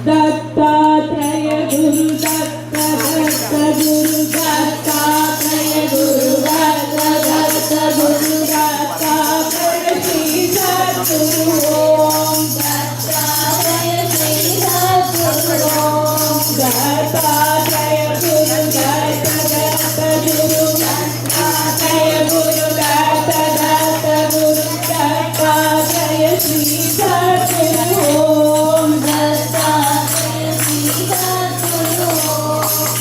Dattatreya Guru Dutt Dutt Guru Dattatreya Guru Dutt Dutt Guru Dattatreya Shri Sadhguru Om Dattatreya Shri Sadhguru Om Dattatreya Guru Dutt Dutt Guru Dattatreya Guru Dutt Dutt Guru Dattatreya Shri Sadhguru Om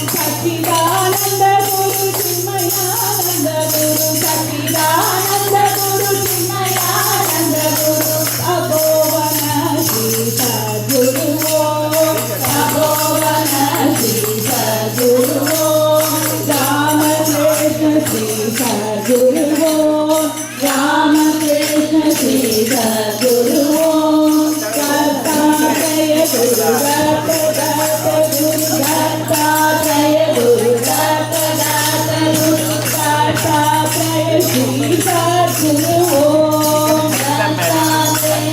Sachchidanand Guru Chinmayanand Guru Sachchidanand Guru Chinmayanand Guru Tapovan Shri Sadhguru Tapovan Shri Sadhguru Ramakrishna Shri Sadhguru Ramakrishna Shri Sadhguru Dattatreya Guru Dutt Dutt Guru Dattatreya Guru Dutt Dutt Guru Dattatreya Shri Sadhguru Om Dattatreya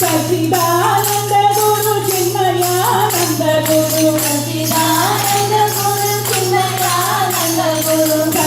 Sachchidanand Guru Chinmayanand Guru Sachchidanand Guru Chinmayanand Guru